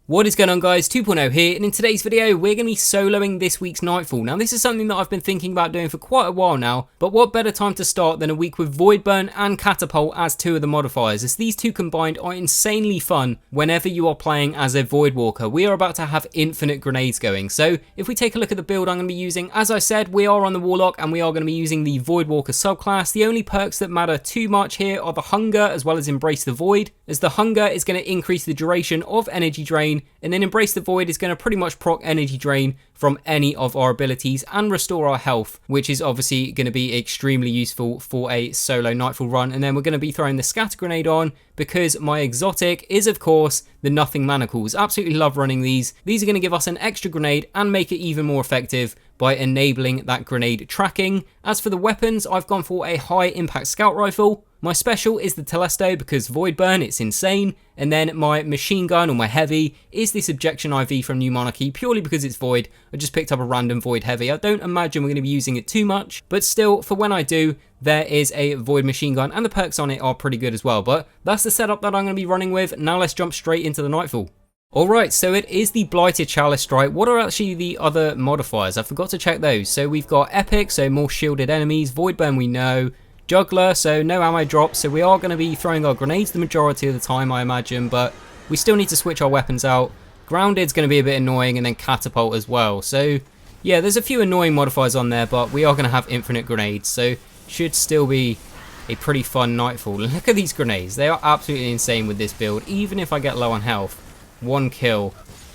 What is going on, guys? 2.0 here, and in today's video we're going to be soloing this week's Nightfall. Now this is something that I've been thinking about doing for quite a while now, but what better time to start than a week with Voidburn and Catapult as two of the modifiers, as these two combined are insanely fun whenever you are playing as a Voidwalker. We are about to have infinite grenades going, so if we take a look at the build I'm going to be using, as I said, we are on the Warlock and we are going to be using the Voidwalker subclass. The only perks that matter too much here are the Hunger as well as Embrace the Void, as the Hunger is going to increase the duration of energy drain, and then Embrace the Void is going to pretty much proc energy drain from any of our abilities and restore our health, which is obviously going to be extremely useful for a solo Nightfall run. And then we're going to be throwing the Scatter Grenade on because my exotic is, of course, the Nothing Manacles. Absolutely love running these. These are going to give us an extra grenade and make it even more effective by enabling that grenade tracking. As for the weapons, I've gone for a high impact scout rifle. My special is the Telesto because Voidburn, it's insane. And then my machine gun, or my heavy, is this Objection IV from New Monarchy, purely because it's Void. I just picked up a random Void heavy. I don't imagine we're going to be using it too much, but still, for when I do, there is a Void machine gun, and the perks on it are pretty good as well. But that's the setup that I'm going to be running with. Now let's jump straight into the Nightfall. Alright, so it is the Blighted Chalice strike. What are actually the other modifiers? I forgot to check those. So we've got Epic, so more shielded enemies. Voidburn we know. Juggler, so no ammo drops, so we are going to be throwing our grenades the majority of the time, I imagine, but we still need to switch our weapons out. Grounded's going to be a bit annoying, and then Catapult as well. So yeah, there's a few annoying modifiers on there, but we are going to have infinite grenades, so should still be a pretty fun Nightfall. Look at these grenades, they are absolutely insane with this build. Even if I get low on health, one kill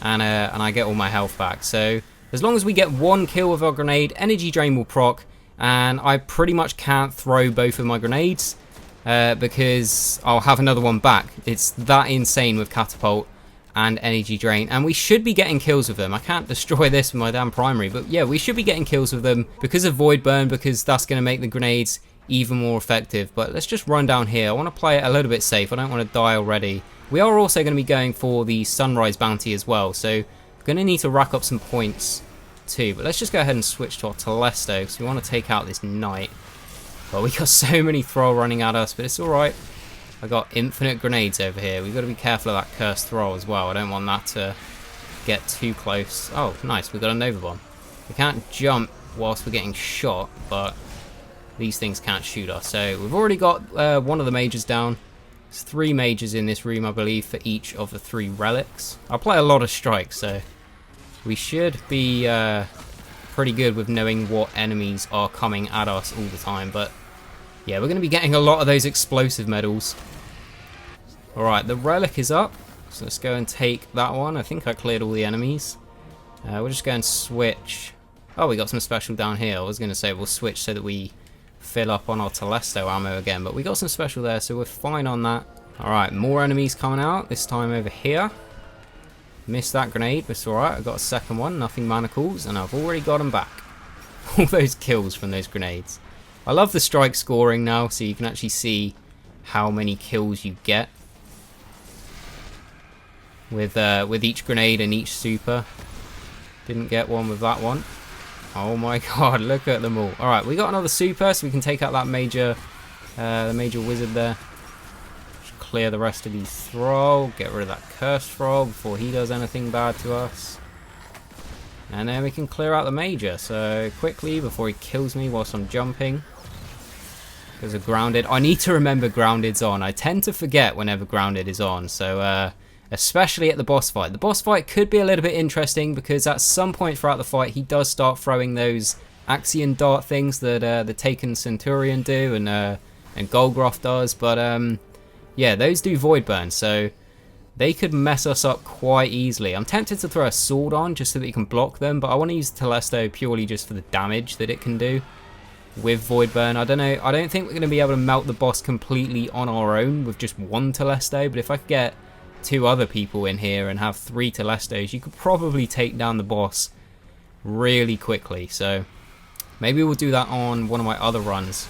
and I get all my health back. So as long as we get one kill with our grenade, energy drain will proc, and I pretty much can't throw both of my grenades because I'll have another one back. It's that insane with Catapult and energy drain, and we should be getting kills with them. I can't destroy this with my damn primary, but yeah, we should be getting kills with them because of Voidburn, because that's going to make the grenades even more effective. But let's just run down here. I want to play it a little bit safe. I don't want to die already. We are also going to be going for the Sunrise bounty as well, so we're going to need to rack up some points too. But let's just go ahead and switch to our Telesto because we want to take out this knight. Well, we got so many thrall running at us, but it's alright. I got infinite grenades over here. We've got to be careful of that cursed thrall as well. I don't want that to get too close. Oh, nice, we got a Nova Bomb. We can't jump whilst we're getting shot, but these things can't shoot us. So we've already got one of the mages down. There's 3 mages in this room, I believe, for each of the 3 relics. I play a lot of strikes, so we should be pretty good with knowing what enemies are coming at us all the time. But yeah, we're going to be getting a lot of those explosive medals. Alright, the relic is up, so let's go and take that one. I think I cleared all the enemies. We'll just go and switch. Oh, we got some special down here. I was going to say we'll switch so that we fill up on our Telesto ammo again, but we got some special there, so we're fine on that. Alright, more enemies coming out, this time over here. Missed that grenade, but it's alright. I got a second one, Nothing Manacles, and I've already got them back. All those kills from those grenades. I love the strike scoring now, so you can actually see how many kills you get with each grenade and each super. Didn't get one with that one. Oh my god, look at them all. Alright, we got another super, so we can take out that major, the major wizard there. Clear the rest of these thrall, get rid of that cursed thrall before he does anything bad to us. And then we can clear out the major, so quickly before he kills me whilst I'm jumping. Because of Grounded. I need to remember Grounded's on. I tend to forget whenever Grounded is on, so especially at the boss fight. The boss fight could be a little bit interesting because at some point throughout the fight he does start throwing those Axion dart things that the Taken Centurion do and Golgroth does, but yeah, those do Voidburn, so they could mess us up quite easily. I'm tempted to throw a sword on just so that you can block them, but I want to use Telesto purely just for the damage that it can do with Voidburn. I don't know, I don't think we're going to be able to melt the boss completely on our own with just one Telesto, but if I could get 2 other people in here and have 3 Telestos, you could probably take down the boss really quickly. So maybe we'll do that on one of my other runs.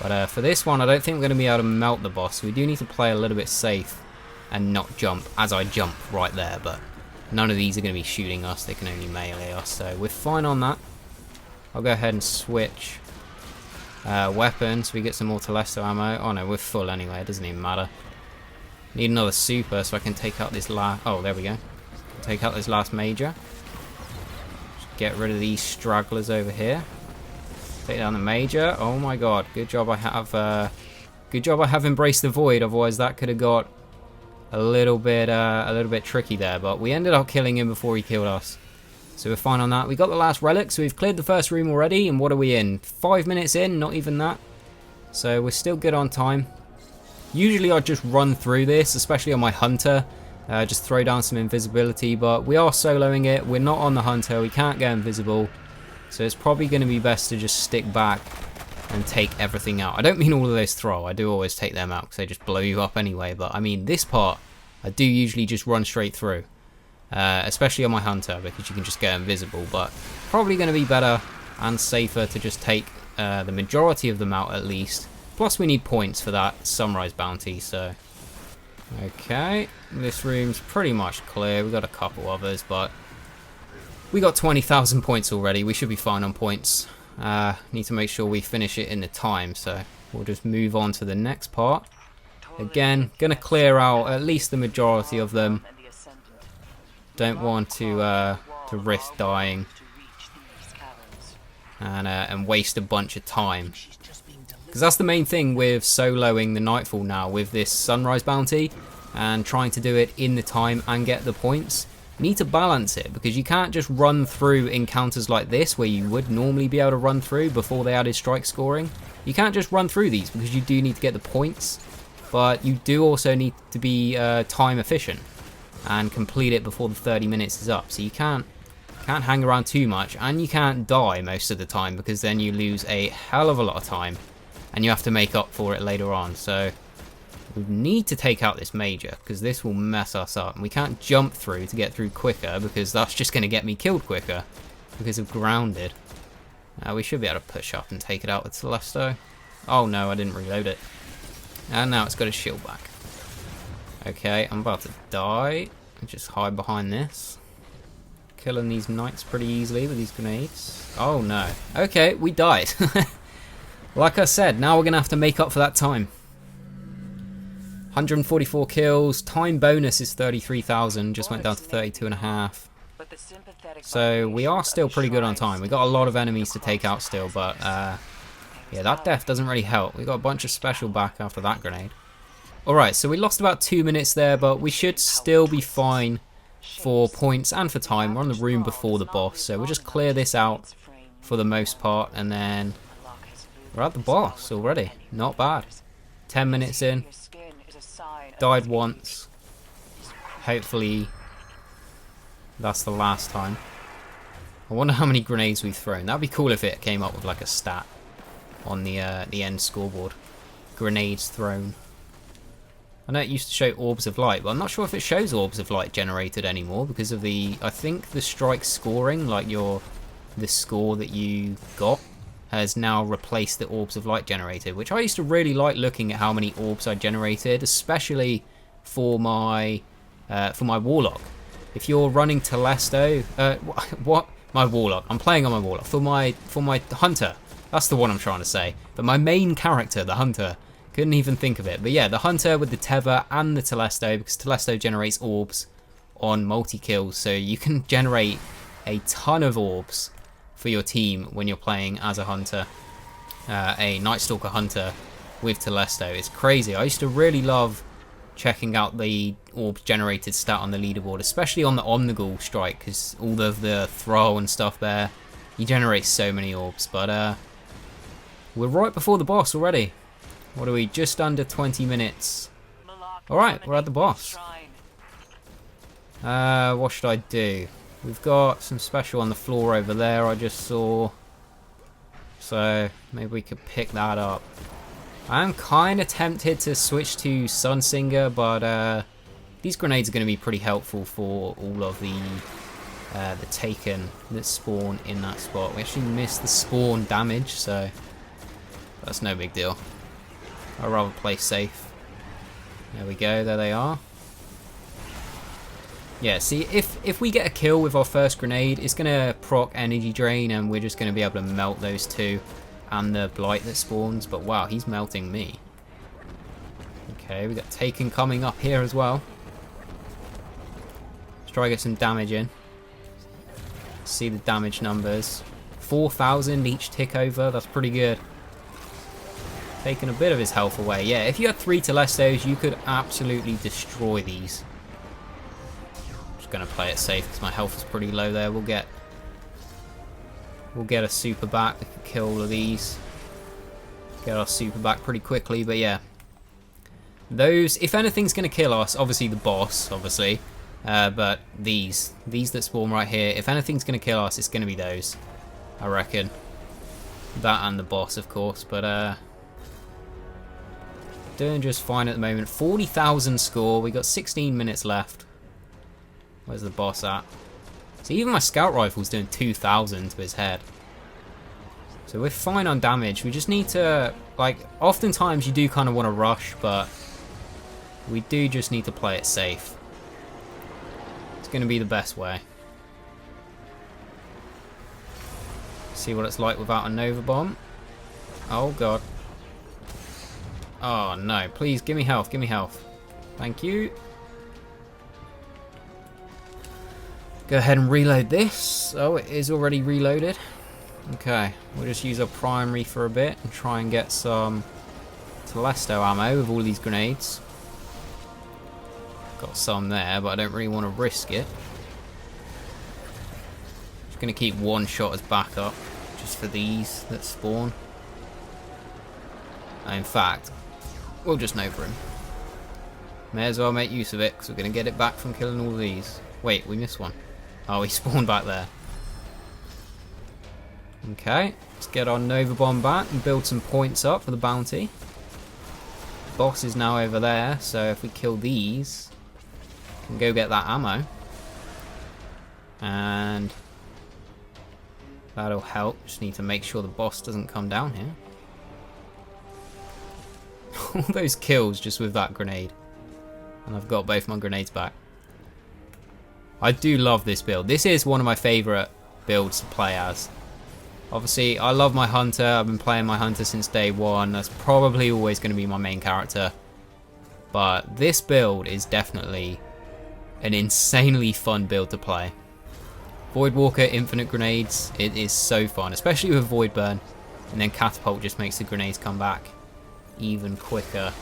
But for this one, I don't think we're going to be able to melt the boss. So we do need to play a little bit safe and not jump as I jump right there. But none of these are going to be shooting us. They can only melee us. So we're fine on that. I'll go ahead and switch weapons so we get some more Telesto ammo. Oh no, we're full anyway. It doesn't even matter. Need another super so I can take out this oh, there we go. Take out this last major. Just get rid of these stragglers over here. Take down the major. Oh my god. Good job I have embraced the void, otherwise that could have got a little bit tricky there, but we ended up killing him before he killed us. So we're fine on that. We got the last relic, so we've cleared the first room already, and what are we in? 5 minutes in, not even that. So we're still good on time. Usually I'd just run through this, especially on my hunter. Just throw down some invisibility, but we are soloing it. We're not on the hunter, we can't go invisible. So it's probably going to be best to just stick back and take everything out. I don't mean all of those throw, I do always take them out because they just blow you up anyway, but I mean this part, I do usually just run straight through. Especially on my hunter, because you can just go invisible, but probably going to be better and safer to just take the majority of them out at least. Plus we need points for that sunrise bounty, so... Okay, this room's pretty much clear. We've got a couple others, but we got 20,000 points already. We should be fine on points. Need to make sure we finish it in the time, so we'll just move on to the next part. Again, gonna clear out at least the majority of them. Don't want to risk dying and waste a bunch of time. Because that's the main thing with soloing the Nightfall now, with this sunrise bounty and trying to do it in the time and get the points. You need to balance it, because you can't just run through encounters like this where you would normally be able to run through before they added strike scoring. You can't just run through these because you do need to get the points, but you do also need to be time efficient and complete it before the 30 minutes is up. So you can't hang around too much, and you can't die most of the time, because then you lose a hell of a lot of time and you have to make up for it later on. So we need to take out this major, because this will mess us up. And we can't jump through to get through quicker, because that's just going to get me killed quicker because of grounded. We should be able to push up and take it out with Telesto. Oh no, I didn't reload it. And now it's got a shield back. Okay, I'm about to die. Just hide behind this. Killing these knights pretty easily with these grenades. Oh no. Okay, we died. Like I said, now we're going to have to make up for that time. 144 kills. Time bonus is 33,000. Just went down to 32.5. So we are still pretty good on time. We got a lot of enemies to take out still, but yeah, that death doesn't really help. We got a bunch of special back after that grenade. Alright, so we lost about 2 minutes there, but we should still be fine for points and for time. We're on the room before the boss, so we'll just clear this out for the most part, and then we're at the boss already. Not bad. 10 minutes in. Died once. Hopefully that's the last time. I wonder how many grenades we've thrown. That'd be cool if it came up with like a stat on the end scoreboard. Grenades thrown. I know it used to show orbs of light, but I'm not sure if it shows orbs of light generated anymore because of the, I think the strike scoring, like the score that you got, has now replaced the orbs of light generated, which I used to really like looking at how many orbs I generated, especially for my warlock. If you're running Telesto, what? My warlock. I'm playing on my warlock. For my hunter. That's the one I'm trying to say. But my main character, the hunter, couldn't even think of it. But yeah, the hunter with the tether and the Telesto, because Telesto generates orbs on multi-kills, so you can generate a ton of orbs for your team when you're playing as a hunter, a Night Stalker hunter with Telesto. It's crazy. I used to really love checking out the orbs generated stat on the leaderboard, especially on the Omnigul strike, because all of the throw and stuff there, you generate so many orbs. But we're right before the boss already. What are we? Just under 20 minutes. Alright, we're at the boss. What should I do? We've got some special on the floor over there I just saw. So maybe we could pick that up. I'm kind of tempted to switch to Sunsinger, but these grenades are going to be pretty helpful for all of the Taken that spawn in that spot. We actually missed the spawn damage, so that's no big deal. I'd rather play safe. There we go, there they are. Yeah, see, if we get a kill with our first grenade, it's going to proc energy drain, and we're just going to be able to melt those two and the blight that spawns. But wow, he's melting me. Okay, we got Taken coming up here as well. Let's try to get some damage in. See the damage numbers. 4,000 each tick over. That's pretty good. Taking a bit of his health away. Yeah, if you had 3 Telestos, you could absolutely destroy these. Just gonna play it safe because my health is pretty low there. We'll get a super back. We can kill all of these. Get our super back pretty quickly, but yeah. Those, if anything's gonna kill us, obviously the boss, obviously. But these that spawn right here, if anything's gonna kill us, it's gonna be those. I reckon. That and the boss, of course, but doing just fine at the moment. 40,000 score. We got 16 minutes left. Where's the boss at? See, even my scout rifle's doing 2,000 to his head. So we're fine on damage. We just need to, like, oftentimes you do kind of want to rush, but we do just need to play it safe. It's going to be the best way. See what it's like without a Nova Bomb. Oh god. Oh no, please give me health, give me health. Thank you. Go ahead and reload this. Oh, it is already reloaded. Okay, we'll just use our primary for a bit and try and get some Telesto ammo with all these grenades. Got some there, but I don't really want to risk it. Just going to keep one shot as backup, just for these that spawn. In fact, we'll just Nova him. May as well make use of it, because we're going to get it back from killing all these. Wait, we missed one. Oh, he spawned back there. Okay, let's get our Nova Bomb back and build some points up for the bounty. Boss is now over there, so if we kill these, we can go get that ammo. And that'll help. Just need to make sure the boss doesn't come down here. All those kills just with that grenade. And I've got both my grenades back. I do love this build. This is one of my favourite builds to play as. Obviously, I love my Hunter. I've been playing my Hunter since day one. That's probably always going to be my main character. But this build is definitely an insanely fun build to play. Voidwalker, infinite grenades. It is so fun, especially with Void Burn. And then Catapult just makes the grenades come back even quicker.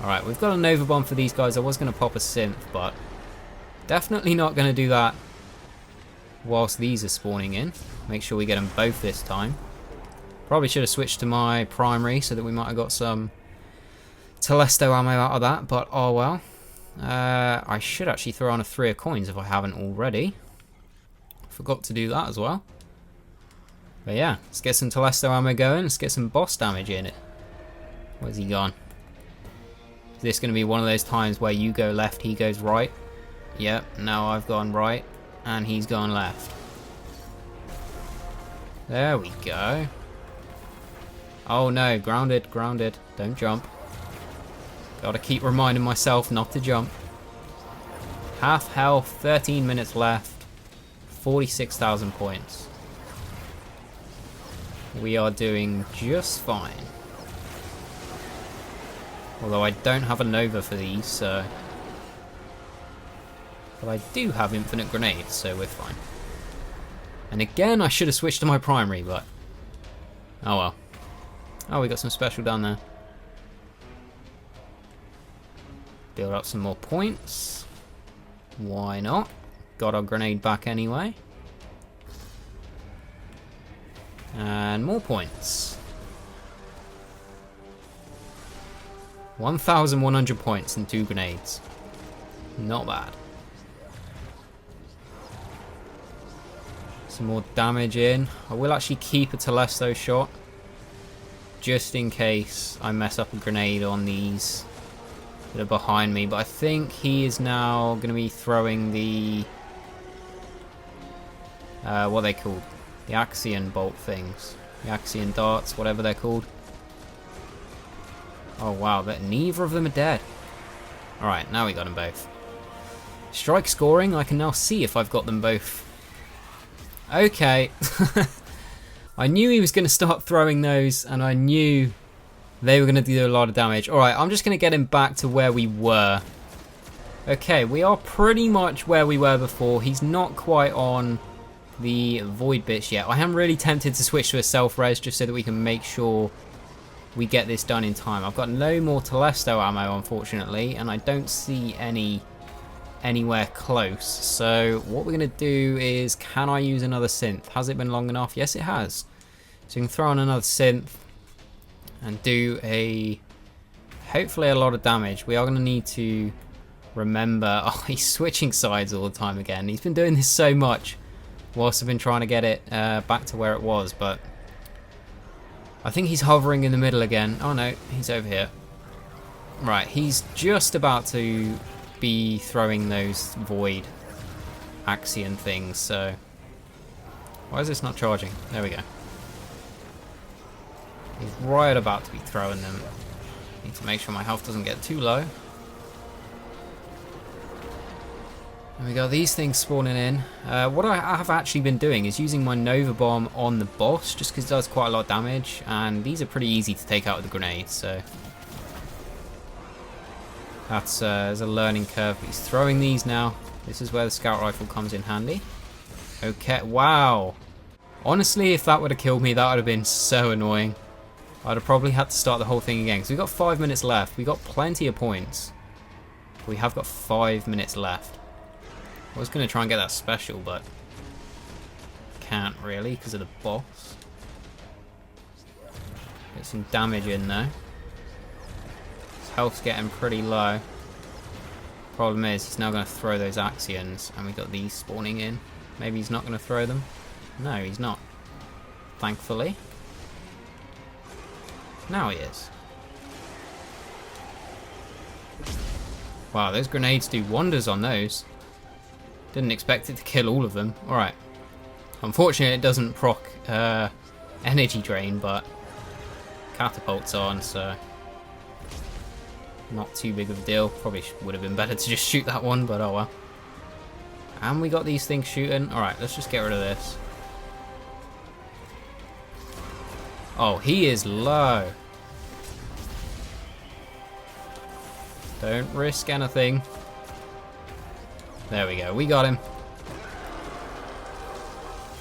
Alright, we've got a Nova Bomb for these guys. I was going to pop a synth, but definitely not going to do that whilst these are spawning in. Make sure we get them both this time. Probably should have switched to my primary so that we might have got some Telesto ammo out of that, but oh well. I should actually throw on a 3 of coins if I haven't already. Forgot to do that as well. But yeah, let's get some Telesto ammo going. Let's get some boss damage in it. Where's he gone? Is this going to be one of those times where you go left, he goes right? Yep, now I've gone right and he's gone left. There we go. Oh no, grounded, grounded. Don't jump. Gotta keep reminding myself not to jump. Half health, 13 minutes left. 46,000 points. We are doing just fine. Although I don't have a Nova for these, so... But I do have infinite grenades, so we're fine. And again, I should have switched to my primary, but... Oh well. Oh, we got some special down there. Build up some more points. Why not? Got our grenade back anyway. And more points. 1,100 points and 2 grenades. Not bad. Some more damage in. I will actually keep a Telesto shot. Just in case I mess up a grenade on these that are behind me. But I think he is now going to be throwing the... what are they called? The Axion bolt things. The Axion darts, whatever they're called. Oh wow, but neither of them are dead. Alright, now we got them both. Strike scoring, I can now see if I've got them both. Okay. I knew he was going to start throwing those, and I knew they were going to do a lot of damage. Alright, I'm just going to get him back to where we were. Okay, we are pretty much where we were before. He's not quite on the void bits yet. I am really tempted to switch to a self-res just so that we can make sure we get this done in time. I've got no more Telesto ammo, unfortunately, and I don't see anywhere close. So what we're going to do is, can I use another synth? Has it been long enough? Yes, it has. So we can throw on another synth and do hopefully a lot of damage. We are going to need to remember... Oh, he's switching sides all the time again. He's been doing this so much whilst I've been trying to get it back to where it was, but I think he's hovering in the middle again. Oh no, he's over here. Right, he's just about to be throwing those void axion things, so why is this not charging? There we go. He's right about to be throwing them. Need to make sure my health doesn't get too low. And we got these things spawning in. What I have actually been doing is using my Nova Bomb on the boss, just because it does quite a lot of damage, and these are pretty easy to take out with the grenades, so that's there's a learning curve. But he's throwing these now. This is where the scout rifle comes in handy. Okay, wow. Honestly, if that would have killed me, that would have been so annoying. I'd have probably had to start the whole thing again, because we've got 5 minutes left. We've got plenty of points. We have got 5 minutes left. I was going to try and get that special, but can't really because of the boss. Get some damage in though. His health's getting pretty low. Problem is, he's now going to throw those axions, and we got these spawning in. Maybe he's not going to throw them. No, he's not. Thankfully. Now he is. Wow, those grenades do wonders on those. Didn't expect it to kill all of them. Alright. Unfortunately, it doesn't proc energy drain, but Catapult's on, so not too big of a deal. Probably would have been better to just shoot that one, but oh well. And we got these things shooting. Alright, let's just get rid of this. Oh, he is low. Don't risk anything. There we go, we got him.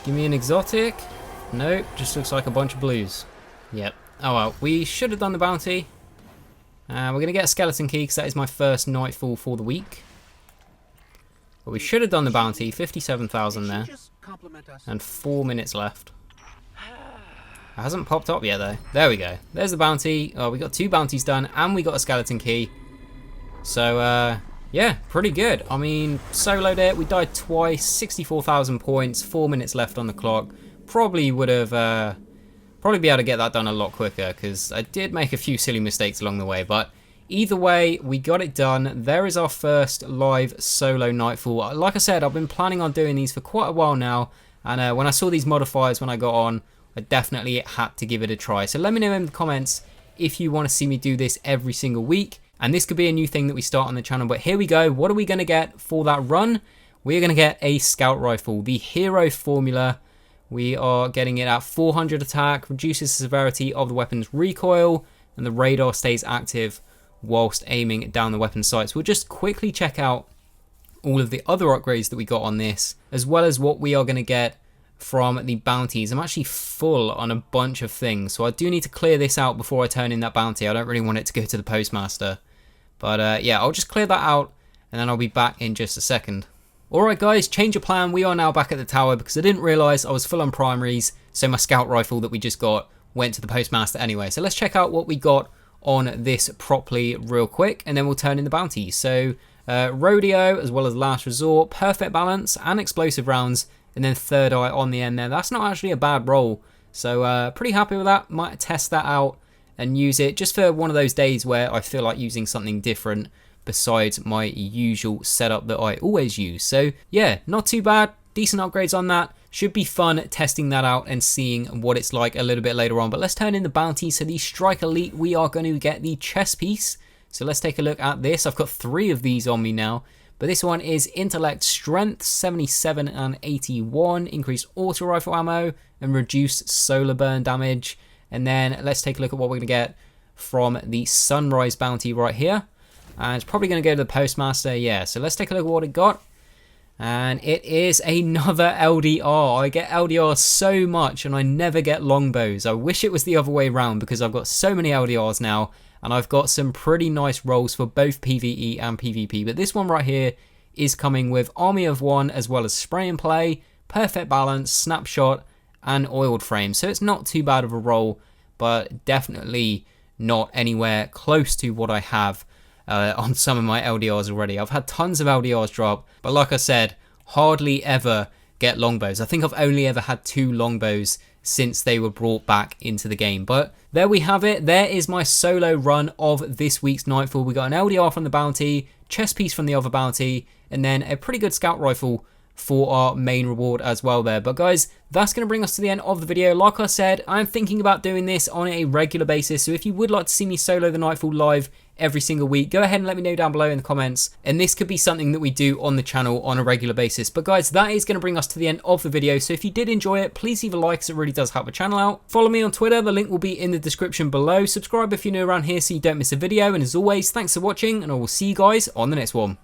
Give me an exotic. Nope, just looks like a bunch of blues. Yep. Oh well, we should have done the bounty. We're going to get a skeleton key because that is my first Nightfall for the week. But we should have done the bounty, 57,000 there. And 4 minutes left. It hasn't popped up yet though. There we go. There's the bounty. Oh, we got 2 bounties done and we got a skeleton key. So, yeah, pretty good. I mean, soloed it. We died twice, 64,000 points, 4 minutes left on the clock. Probably would have, probably be able to get that done a lot quicker because I did make a few silly mistakes along the way. But either way, we got it done. There is our first live solo Nightfall. Like I said, I've been planning on doing these for quite a while now. And when I saw these modifiers when I got on, I definitely had to give it a try. So let me know in the comments if you want to see me do this every single week. And this could be a new thing that we start on the channel. But here we go. What are we going to get for that run? We're going to get a scout rifle. The hero formula. We are getting it at 400 attack. Reduces the severity of the weapon's recoil. And the radar stays active whilst aiming down the weapon sights. We'll just quickly check out all of the other upgrades that we got on this. As well as what we are going to get from the bounties. I'm actually full on a bunch of things. So I do need to clear this out before I turn in that bounty. I don't really want it to go to the postmaster. But yeah, I'll just clear that out and then I'll be back in just a second. Alright guys, change of plan. We are now back at the tower because I didn't realise I was full on primaries. So my scout rifle that we just got went to the postmaster anyway. So let's check out what we got on this properly real quick and then we'll turn in the bounty. So rodeo as well as last resort, perfect balance and explosive rounds. And then third eye on the end there. That's not actually a bad roll. So pretty happy with that. Might test that out and use it just for one of those days where I feel like using something different besides my usual setup that I always use. So yeah, not too bad. Decent upgrades on that. Should be fun testing that out and seeing what it's like a little bit later on. But let's turn in the bounty. So the Strike Elite, we are going to get the chest piece. So let's take a look at this. I've got 3 of these on me now. But this one is Intellect Strength, 77 and 81. Increased auto rifle ammo and reduced solar burn damage. And then let's take a look at what we're going to get from the Sunrise bounty right here. And it's probably going to go to the postmaster. Yeah, so let's take a look at what it got. And it is another LDR. I get LDR so much and I never get longbows. I wish it was the other way around because I've got so many LDRs now. And I've got some pretty nice rolls for both PvE and PvP. But this one right here is coming with Army of One as well as Spray and Play, Perfect Balance, Snapshot, and Oiled Frame. So it's not too bad of a roll, but definitely not anywhere close to what I have on some of my LDRs already. I've had tons of LDRs drop, but like I said, hardly ever get longbows. I think I've only ever had 2 longbows since they were brought back into the game. But there we have it. There is my solo run of this week's Nightfall. We got an LDR from the bounty, chest piece from the other bounty, and then a pretty good scout rifle for our main reward as well there. But guys, that's going to bring us to the end of the video. Like I said, I'm thinking about doing this on a regular basis, so if you would like to see me solo the Nightfall live every single week, go ahead and let me know down below in the comments, and this could be something that we do on the channel on a regular basis. But guys, that is going to bring us to the end of the video, so if you did enjoy it, please leave a like, as it really does help the channel out. Follow me on Twitter, the link will be in the description below. Subscribe if you're new around here so you don't miss a video, and as always, thanks for watching, and I will see you guys on the next one.